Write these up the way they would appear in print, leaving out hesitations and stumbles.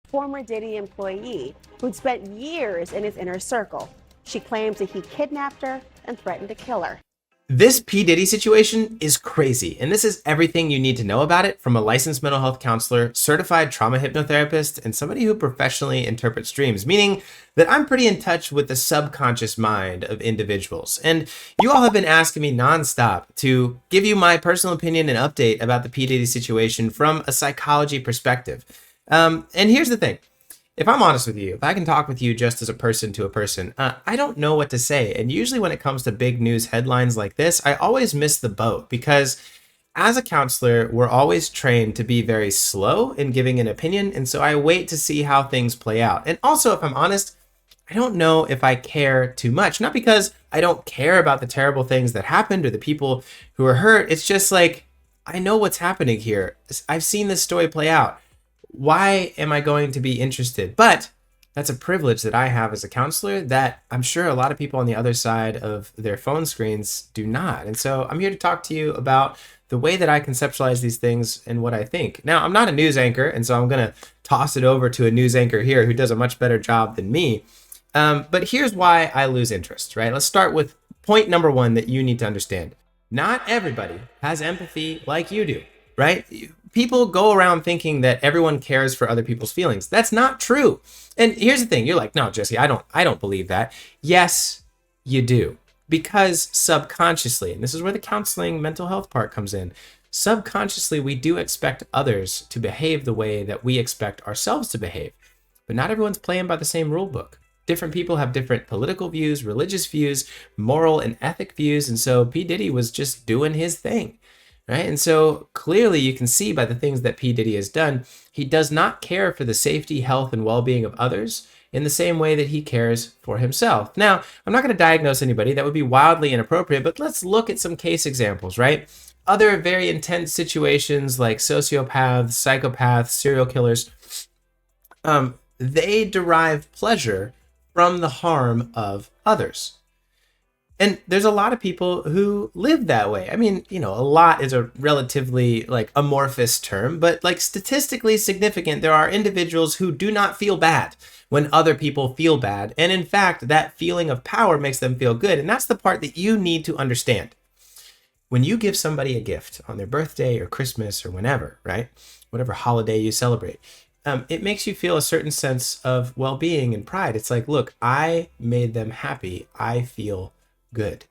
former Diddy employee who'd spent years in his inner circle. She claims that he kidnapped her and threatened to kill her. This P. Diddy situation is crazy, and this is everything you need to know about it from a licensed mental health counselor, certified trauma hypnotherapist, and somebody who professionally interprets dreams, meaning that I'm pretty in touch with the subconscious mind of individuals. And you all have been asking me nonstop to give you my personal opinion and update about the P. Diddy situation from a psychology perspective. And here's the thing. If I'm honest with you, if I can talk with you just as a person to a person, I don't know what to say. And usually when it comes to big news headlines like this, I always miss the boat because as a counselor, we're always trained to be very slow in giving an opinion. And so I wait to see how things play out. And also, if I'm honest, I don't know if I care too much. Not because I don't care about the terrible things that happened or the people who are hurt. It's just like, I know what's happening here. I've seen this story play out. Why am I going to be interested? But that's a privilege that I have as a counselor that I'm sure a lot of people on the other side of their phone screens do not. And so I'm here to talk to you about the way that I conceptualize these things and what I think. Now, I'm not a news anchor, and so I'm going to toss it over to a news anchor here who does a much better job than me. But here's why I lose interest, right? Let's start with point number one that you need to understand. Not everybody has empathy like you do, right? People go around thinking that everyone cares for other people's feelings. That's not true. And here's the thing. You're like, no, Jesse, I don't believe that. Yes, you do. Because subconsciously, and this is where the counseling mental health part comes in, subconsciously, we do expect others to behave the way that we expect ourselves to behave. But not everyone's playing by the same rule book. Different people have different political views, religious views, moral and ethic views. And so P. Diddy was just doing his thing. Right? And so clearly you can see by the things that P. Diddy has done, he does not care for the safety, health, and well-being of others in the same way that he cares for himself. Now, I'm not going to diagnose anybody. That would be wildly inappropriate, but let's look at some case examples, right? Other very intense situations like sociopaths, psychopaths, serial killers, they derive pleasure from the harm of others. And there's a lot of people who live that way. I mean, a lot is a relatively amorphous term, but statistically significant, there are individuals who do not feel bad when other people feel bad. And in fact, that feeling of power makes them feel good. And that's the part that you need to understand. When you give somebody a gift on their birthday or Christmas or whenever, right? Whatever holiday you celebrate, it makes you feel a certain sense of well-being and pride. It's like, look, I made them happy. I feel good.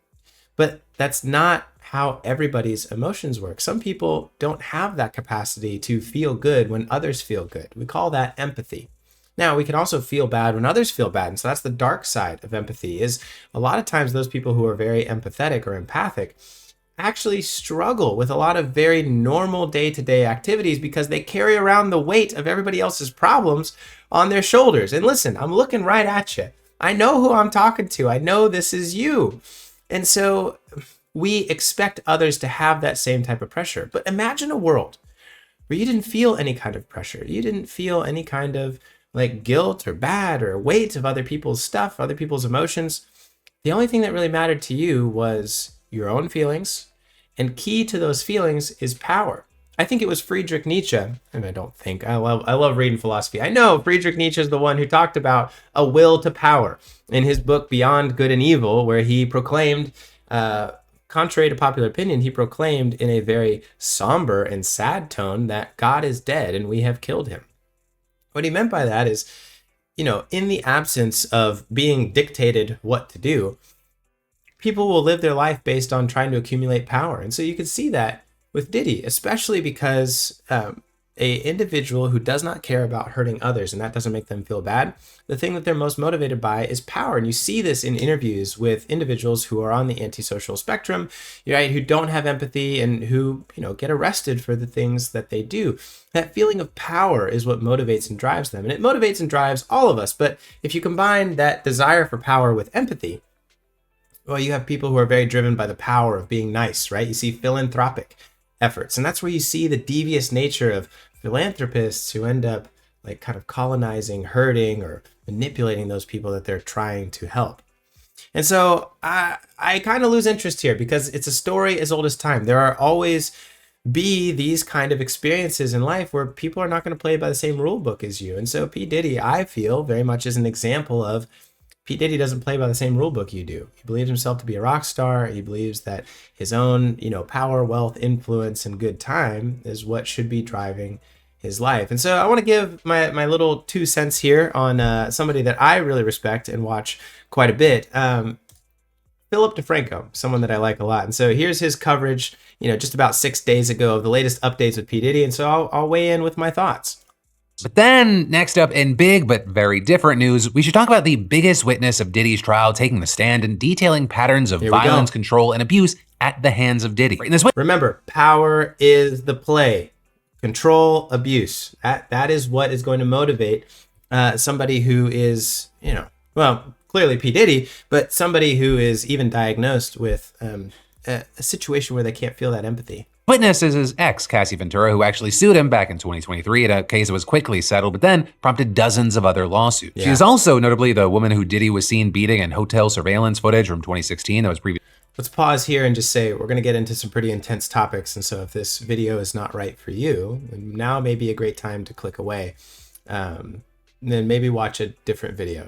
But that's not how everybody's emotions work. Some people don't have that capacity to feel good when others feel good. We call that empathy. Now, we can also feel bad when others feel bad. And so that's the dark side of empathy, is a lot of times those people who are very empathetic or empathic actually struggle with a lot of very normal day-to-day activities because they carry around the weight of everybody else's problems on their shoulders. And listen, I'm looking right at you. I know who I'm talking to. I know this is you. And so we expect others to have that same type of pressure. But imagine a world where you didn't feel any kind of pressure. You didn't feel any kind of guilt or bad or weight of other people's stuff, other people's emotions. The only thing that really mattered to you was your own feelings. And key to those feelings is power. I think it was Friedrich Nietzsche, and I love reading philosophy. I know Friedrich Nietzsche is the one who talked about a will to power in his book Beyond Good and Evil, where he proclaimed, contrary to popular opinion, he proclaimed in a very somber and sad tone that God is dead and we have killed him. What he meant by that is, in the absence of being dictated what to do, people will live their life based on trying to accumulate power. And so you can see that with Diddy, especially because a individual who does not care about hurting others, and that doesn't make them feel bad, the thing that they're most motivated by is power. And you see this in interviews with individuals who are on the antisocial spectrum, right, who don't have empathy and who, get arrested for the things that they do. That feeling of power is what motivates and drives them. And it motivates and drives all of us. But if you combine that desire for power with empathy, well, you have people who are very driven by the power of being nice, right? You see philanthropic efforts. And that's where you see the devious nature of philanthropists who end up kind of colonizing, hurting, or manipulating those people that they're trying to help. And so I kind of lose interest here because it's a story as old as time. There are always be these kind of experiences in life where people are not going to play by the same rule book as you. And so P. Diddy, I feel, very much is an example of P. Diddy doesn't play by the same rule book you do. He believes himself to be a rock star. He believes that his own, power, wealth, influence, and good time is what should be driving his life. And so I want to give my little 2 cents here on somebody that I really respect and watch quite a bit. Philip DeFranco, someone that I like a lot. And so here's his coverage, just about 6 days ago of the latest updates with P. Diddy. And so I'll weigh in with my thoughts. But then, next up in big but very different news, we should talk about the biggest witness of Diddy's trial taking the stand and detailing patterns of violence, control, and abuse at the hands of Diddy. Remember, power is the play. Control, abuse. That is what is going to motivate somebody who is, clearly P. Diddy, but somebody who is even diagnosed with a situation where they can't feel that empathy. Witness is his ex, Cassie Ventura, who actually sued him back in 2023 at a case that was quickly settled, but then prompted dozens of other lawsuits. Yeah. She is also notably the woman who Diddy was seen beating in hotel surveillance footage from 2016 that was previously. Let's pause here and just say we're going to get into some pretty intense topics, and so if this video is not right for you, now may be a great time to click away. Then maybe watch a different video.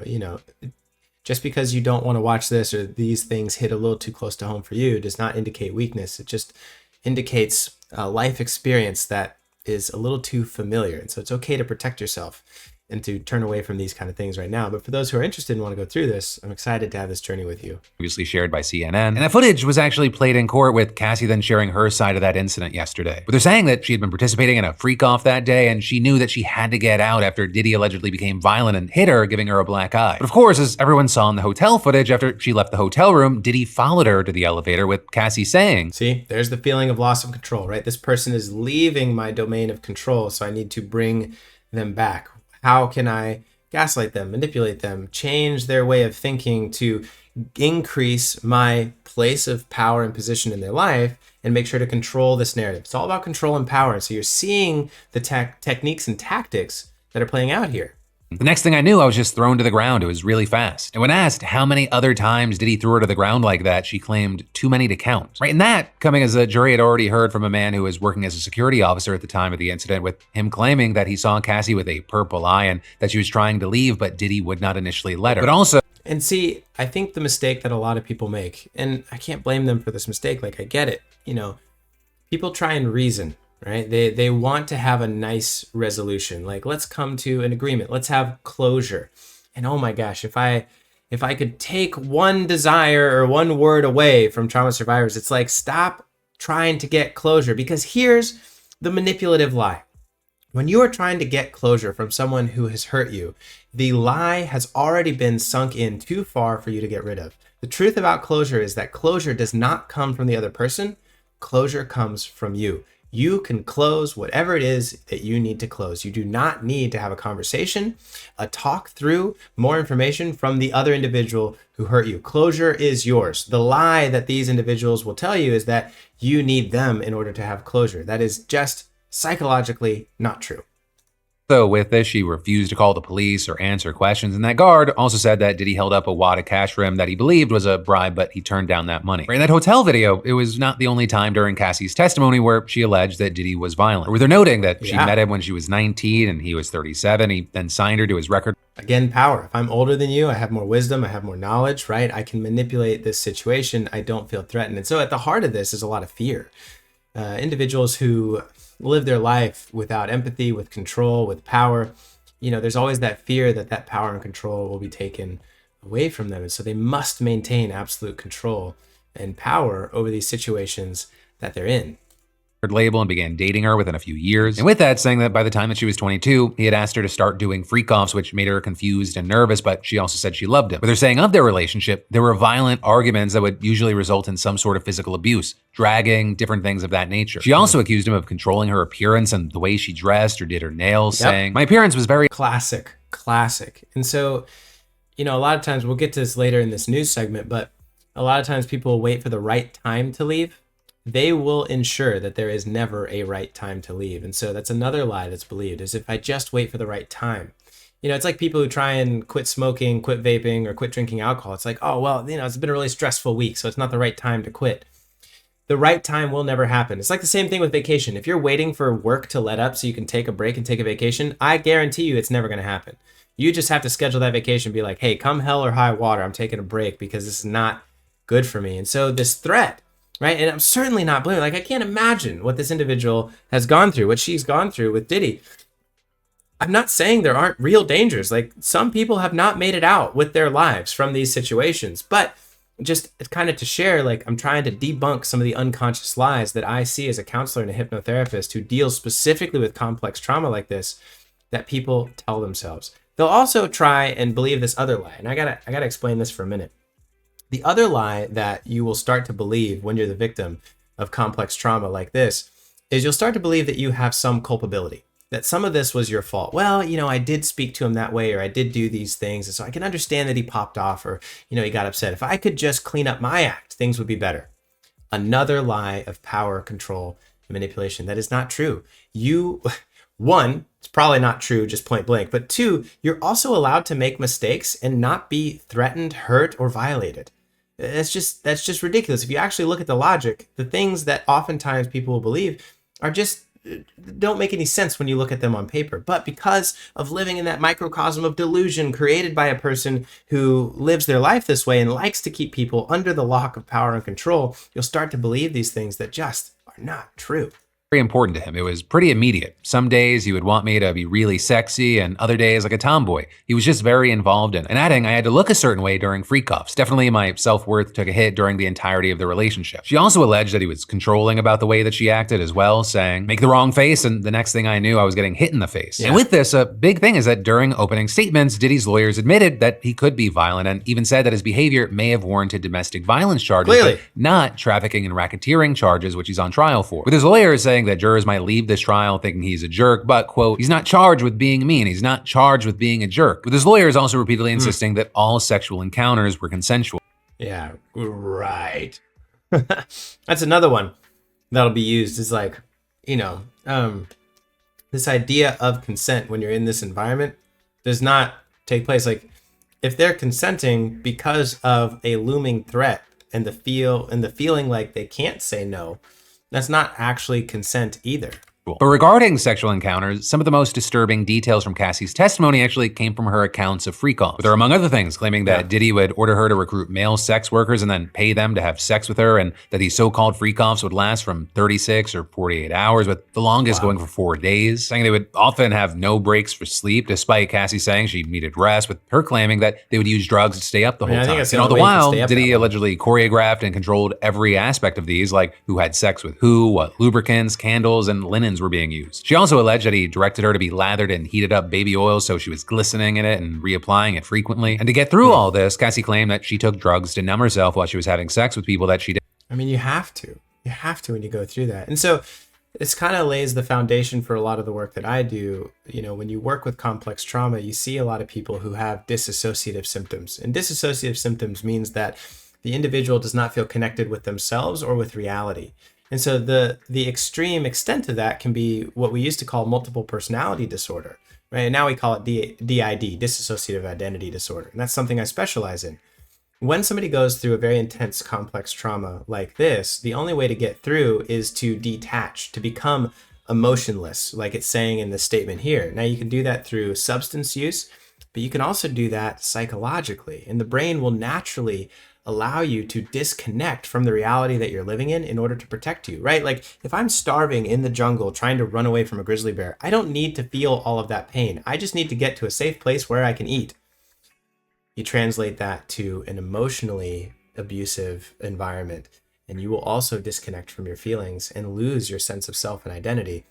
Just because you don't want to watch this or these things hit a little too close to home for you does not indicate weakness. It just indicates a life experience that is a little too familiar. And so it's okay to protect yourself and to turn away from these kind of things right now. But for those who are interested and want to go through this, I'm excited to have this journey with you. Previously shared by CNN. And that footage was actually played in court, with Cassie then sharing her side of that incident yesterday. But they're saying that she had been participating in a freak-off that day, and she knew that she had to get out after Diddy allegedly became violent and hit her, giving her a black eye. But of course, as everyone saw in the hotel footage, after she left the hotel room, Diddy followed her to the elevator, with Cassie saying, "See, there's the feeling of loss of control, right? This person is leaving my domain of control, so I need to bring them back. How can I gaslight them, manipulate them, change their way of thinking to increase my place of power and position in their life and make sure to control this narrative?" It's all about control and power. And so you're seeing the techniques and tactics that are playing out here. The next thing I knew, I was just thrown to the ground. It was really fast. And when asked how many other times Diddy threw her to the ground like that, she claimed too many to count. Right, and that coming as the jury had already heard from a man who was working as a security officer at the time of the incident, with him claiming that he saw Cassie with a purple eye and that she was trying to leave, but Diddy would not initially let her. But also, and see, I think the mistake that a lot of people make, and I can't blame them for this mistake, like I get it, people try and reason. Right? They want to have a nice resolution. Like, let's come to an agreement. Let's have closure. And oh my gosh, if I could take one desire or one word away from trauma survivors, it's like, stop trying to get closure. Because here's the manipulative lie. When you are trying to get closure from someone who has hurt you, the lie has already been sunk in too far for you to get rid of. The truth about closure is that closure does not come from the other person. Closure comes from you. You can close whatever it is that you need to close. You do not need to have a conversation, a talk through more information from the other individual who hurt you. Closure is yours. The lie that these individuals will tell you is that you need them in order to have closure. That is just psychologically not true. So with this, she refused to call the police or answer questions, and that guard also said that Diddy held up a wad of cash for him that he believed was a bribe, but he turned down that money. In that hotel video, it was not the only time during Cassie's testimony where she alleged that Diddy was violent. Or they're noting that she met him when she was 19 and he was 37. He then signed her to his record. Again, power. If I'm older than you, I have more wisdom, I have more knowledge, right? I can manipulate this situation. I don't feel threatened. And so at the heart of this is a lot of fear. Individuals who live their life without empathy, with control, with power, there's always that fear that that power and control will be taken away from them. And so they must maintain absolute control and power over these situations that they're in. Label and began dating her within a few years. And with that, saying that by the time that she was 22, he had asked her to start doing freak-offs, which made her confused and nervous, but she also said she loved him. With her saying of their relationship, there were violent arguments that would usually result in some sort of physical abuse, dragging, different things of that nature. She also accused him of controlling her appearance and the way she dressed or did her nails, saying, "My appearance was very..." Classic. And so, a lot of times, we'll get to this later in this news segment, but a lot of times people wait for the right time to leave. They will ensure that there is never a right time to leave. And so that's another lie that's believed, is if I just wait for the right time. It's like people who try and quit smoking, quit vaping, or quit drinking alcohol. It's like, oh, well, it's been a really stressful week, so it's not the right time to quit. the right time will never happen. It's like the same thing with vacation. If you're waiting for work to let up so you can take a break and take a vacation, I guarantee you it's never going to happen. You just have to schedule that vacation, be like, hey, come hell or high water, I'm taking a break because this is not good for me. And so this threat, right? And I'm certainly not blaming. Like, I can't imagine what this individual has gone through, what she's gone through with Diddy. I'm not saying there aren't real dangers. Like, some people have not made it out with their lives from these situations, but just kind of to share, like, I'm trying to debunk some of the unconscious lies that I see as a counselor and a hypnotherapist who deals specifically with complex trauma like this, that people tell themselves. They'll also try and believe this other lie. And I gotta explain this for a minute. The other lie that you will start to believe when you're the victim of complex trauma like this is you'll start to believe that you have some culpability, that some of this was your fault. Well, I did speak to him that way, or I did do these things, and so I can understand that he popped off, or, he got upset. If I could just clean up my act, things would be better. Another lie of power, control, and manipulation. That is not true. One, it's probably not true, just point blank, but two, you're also allowed to make mistakes and not be threatened, hurt, or violated. That's just ridiculous. If you actually look at the logic, the things that oftentimes people will believe are just don't make any sense when you look at them on paper. But because of living in that microcosm of delusion created by a person who lives their life this way and likes to keep people under the lock of power and control, you'll start to believe these things that just are not true. Very important to him. It was pretty immediate. Some days he would want me to be really sexy, and other days like a tomboy. He was just very involved in it. And adding, I had to look a certain way during freak-offs. Definitely my self-worth took a hit during the entirety of the relationship. She also alleged that he was controlling about the way that she acted as well, saying, make the wrong face, and the next thing I knew, I was getting hit in the face. Yeah. And with this, a big thing is that during opening statements, Diddy's lawyers admitted that he could be violent and even said that his behavior may have warranted domestic violence charges, Clearly, but not trafficking and racketeering charges, which he's on trial for. With his lawyers saying that jurors might leave this trial thinking he's a jerk, but, quote, he's not charged with being mean, he's not charged with being a jerk. With his lawyers also repeatedly insisting that all sexual encounters were consensual. Yeah, right. That's another one that'll be used is like, this idea of consent when you're in this environment does not take place. Like, if they're consenting because of a looming threat and the feeling like they can't say no, that's not actually consent either. But regarding sexual encounters, some of the most disturbing details from Cassie's testimony actually came from her accounts of freak-offs. With her, among other things, claiming that Diddy would order her to recruit male sex workers and then pay them to have sex with her, and that these so-called freak-offs would last from 36 or 48 hours, with the longest going for 4 days. Saying they would often have no breaks for sleep, despite Cassie saying she needed rest, with her claiming that they would use drugs to stay up the whole time. And all the while, Diddy allegedly choreographed and controlled every aspect of these, like who had sex with who, what lubricants, candles, and linens were being used. She also alleged that he directed her to be lathered in heated up baby oil so she was glistening in it and reapplying it frequently. And to get through all this, Cassie claimed that she took drugs to numb herself while she was having sex with people that she did. I mean, you have to when you go through that. And so this kind of lays the foundation for a lot of the work that I do. When you work with complex trauma, you see a lot of people who have dissociative symptoms. And dissociative symptoms means that the individual does not feel connected with themselves or with reality. And so the extreme extent of that can be what we used to call multiple personality disorder, right? And now we call it DID, dissociative identity disorder. And that's something I specialize in. When somebody goes through a very intense complex trauma like this, the only way to get through is to detach, to become emotionless, like it's saying in the statement here. Now you can do that through substance use, but you can also do that psychologically. And the brain will naturally allow you to disconnect from the reality that you're living in order to protect you, right? Like if I'm starving in the jungle trying to run away from a grizzly bear, I don't need to feel all of that pain. I just need to get to a safe place where I can eat. You translate that to an emotionally abusive environment, and you will also disconnect from your feelings and lose your sense of self and identity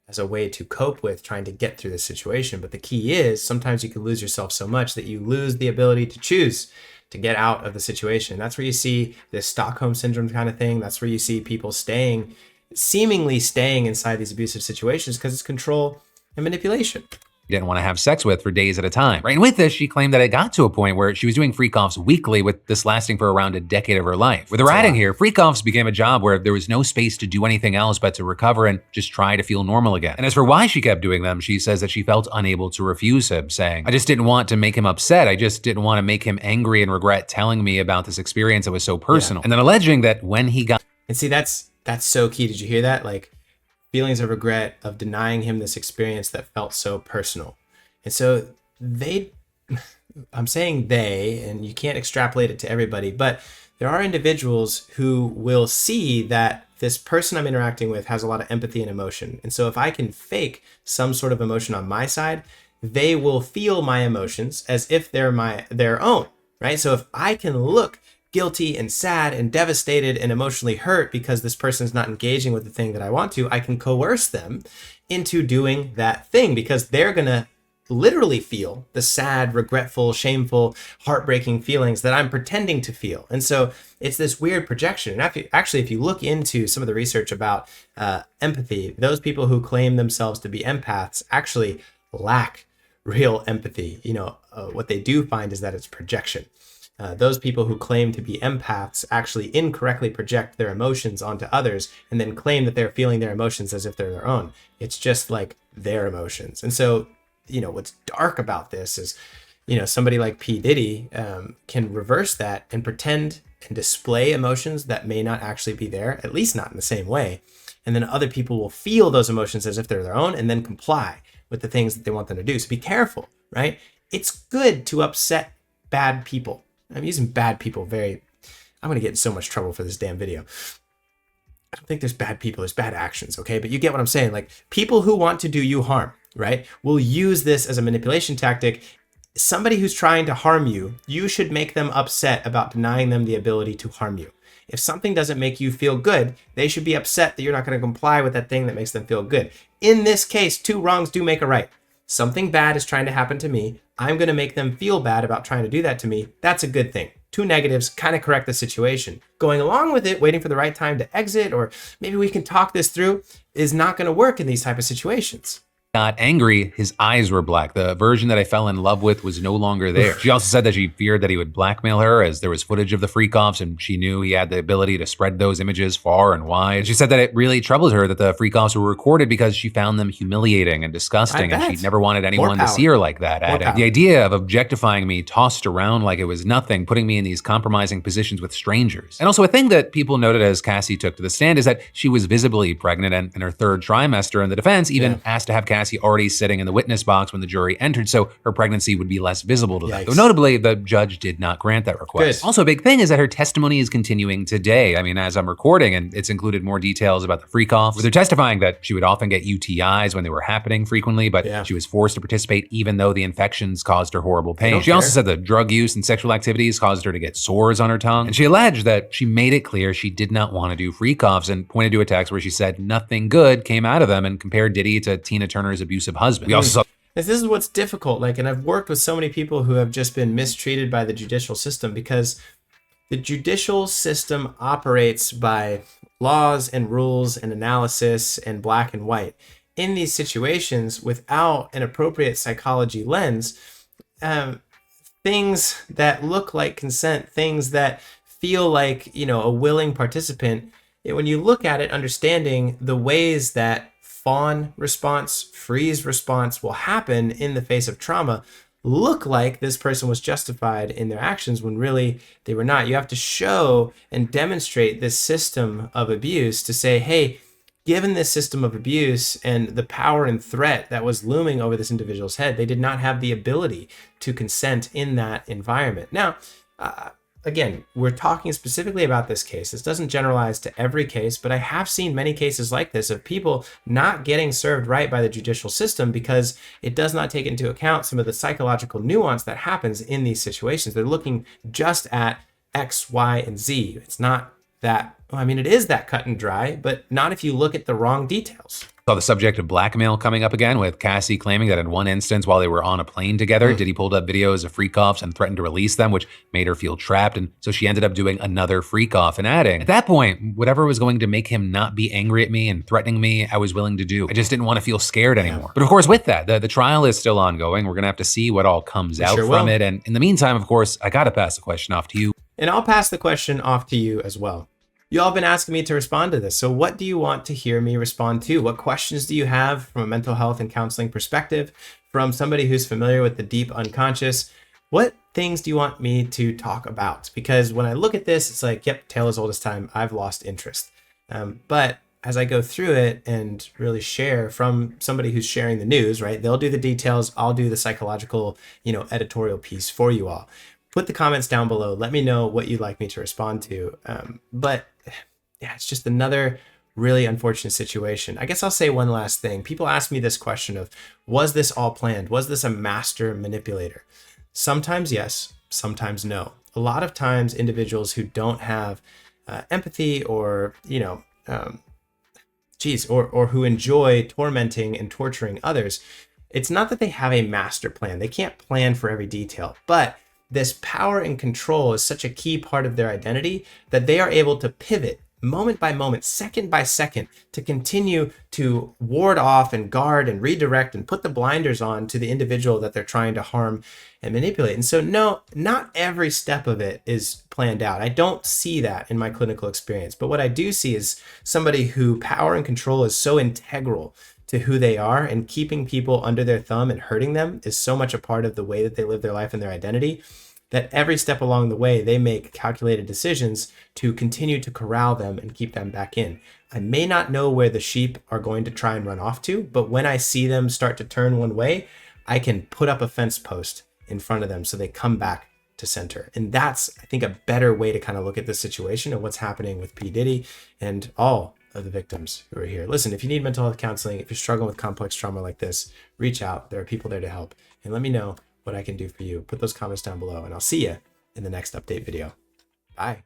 as a way to cope with trying to get through the situation. But the key is sometimes you can lose yourself so much that you lose the ability to choose to get out of the situation. That's where you see this Stockholm syndrome kind of thing. That's where you see people seemingly staying inside these abusive situations because it's control and manipulation. Didn't want to have sex with for days at a time. Right? And with this, she claimed that it got to a point where she was doing freak-offs weekly, with this lasting for around a decade of her life. With her adding here, freak-offs became a job where there was no space to do anything else but to recover and just try to feel normal again. And as for why she kept doing them, she says that she felt unable to refuse him, saying, I just didn't want to make him upset. I just didn't want to make him angry and regret telling me about this experience that was so personal. And then alleging that when he got... And see, that's that's so key. Did you hear that? Like, feelings of regret of denying him this experience that felt so personal. And so I'm saying they, and you can't extrapolate it to everybody, but there are individuals who will see that this person I'm interacting with has a lot of empathy and emotion. And so if I can fake some sort of emotion on my side, they will feel my emotions as if they're their own, right? So if I can look guilty and sad and devastated and emotionally hurt because this person's not engaging with the thing that I want to, I can coerce them into doing that thing because they're going to literally feel the sad, regretful, shameful, heartbreaking feelings that I'm pretending to feel. And so it's this weird projection. And actually, if you look into some of the research about empathy, those people who claim themselves to be empaths actually lack real empathy. What they do find is that it's projection. Those people who claim to be empaths actually incorrectly project their emotions onto others and then claim that they're feeling their emotions as if they're their own. It's just like their emotions. And so, what's dark about this is, somebody like P. Diddy can reverse that and pretend and display emotions that may not actually be there, at least not in the same way. And then other people will feel those emotions as if they're their own and then comply with the things that they want them to do. So be careful, right? It's good to upset bad people. I'm using bad people I'm going to get in so much trouble for this damn video. I don't think there's bad people, there's bad actions, okay? But you get what I'm saying. Like, people who want to do you harm, right, will use this as a manipulation tactic. Somebody who's trying to harm you, you should make them upset about denying them the ability to harm you. If something doesn't make you feel good, they should be upset that you're not going to comply with that thing that makes them feel good. In this case, two wrongs do make a right. Something bad is trying to happen to me. I'm going to make them feel bad about trying to do that to me. That's a good thing. Two negatives kind of correct the situation. Going along with it, waiting for the right time to exit, or maybe we can talk this through, is not going to work in these type of situations. Got angry, his eyes were black. The version that I fell in love with was no longer there. She also said that she feared that he would blackmail her as there was footage of the freak-offs and she knew he had the ability to spread those images far and wide. She said that it really troubled her that the freak-offs were recorded because she found them humiliating and disgusting and she never wanted anyone to see her like that. Adding, the idea of objectifying me tossed around like it was nothing, putting me in these compromising positions with strangers. And also a thing that people noted as Cassie took to the stand is that she was visibly pregnant and in her third trimester, and the defense even asked to have Cassie already sitting in the witness box when the jury entered so her pregnancy would be less visible to them. Though notably, the judge did not grant that request. Good. Also, a big thing is that her testimony is continuing today. I mean, as I'm recording, and it's included more details about the freak-offs, with her testifying that she would often get UTIs when they were happening frequently, but she was forced to participate even though the infections caused her horrible pain. She also said that drug use and sexual activities caused her to get sores on her tongue. And she alleged that she made it clear she did not want to do freak-offs and pointed to a text where she said nothing good came out of them and compared Diddy to Tina Turner's abusive husband. We also saw this is what's difficult. And I've worked with so many people who have just been mistreated by the judicial system because the judicial system operates by laws and rules and analysis and black and white. In these situations, without an appropriate psychology lens, things that look like consent, things that feel like, a willing participant, when you look at it, understanding the ways that fawn response, freeze response will happen in the face of trauma, look like this person was justified in their actions when really they were not. You have to show and demonstrate this system of abuse to say, hey, given this system of abuse and the power and threat that was looming over this individual's head, they did not have the ability to consent in that environment. Now, again, we're talking specifically about this case. This doesn't generalize to every case, but I have seen many cases like this of people not getting served right by the judicial system because it does not take into account some of the psychological nuance that happens in these situations. They're looking just at X, Y, and Z. It's not that, it is that cut and dry, but not if you look at the wrong details. Saw the subject of blackmail coming up again, with Cassie claiming that in one instance while they were on a plane together, Diddy pulled up videos of freak-offs and threatened to release them, which made her feel trapped, and so she ended up doing another freak-off and adding, at that point, whatever was going to make him not be angry at me and threatening me, I was willing to do. I just didn't want to feel scared anymore. But of course, with that, the trial is still ongoing. We're gonna have to see what all comes out from it, and in the meantime, of course, I gotta pass the question off to you. And I'll pass the question off to you as well. You all have been asking me to respond to this. So what do you want to hear me respond to? What questions do you have from a mental health and counseling perspective, from somebody who's familiar with the deep unconscious? What things do you want me to talk about? Because when I look at this, it's like, yep, tale as old as time. I've lost interest. But as I go through it and really share from somebody who's sharing the news, right? They'll do the details. I'll do the psychological, editorial piece for you all. Put the comments down below. Let me know what you'd like me to respond to. But yeah, it's just another really unfortunate situation. I guess I'll say one last thing. People ask me this question of, was this all planned? Was this a master manipulator? Sometimes yes, sometimes no. A lot of times individuals who don't have empathy or, or who enjoy tormenting and torturing others, it's not that they have a master plan. They can't plan for every detail, but this power and control is such a key part of their identity that they are able to pivot moment by moment, second by second, to continue to ward off and guard and redirect and put the blinders on to the individual that they're trying to harm and manipulate. And so, no, not every step of it is planned out. I don't see that in my clinical experience. But what I do see is somebody who power and control is so integral to who they are, and keeping people under their thumb and hurting them is so much a part of the way that they live their life and their identity, that every step along the way, they make calculated decisions to continue to corral them and keep them back in. I may not know where the sheep are going to try and run off to, but when I see them start to turn one way, I can put up a fence post in front of them so they come back to center. And that's, I think, a better way to kind of look at the situation and what's happening with P. Diddy and all of the victims who are here. Listen, if you need mental health counseling, if you're struggling with complex trauma like this, reach out. There are people there to help. And let me know what I can do for you. Put those comments down below, and I'll see you in the next update video. Bye.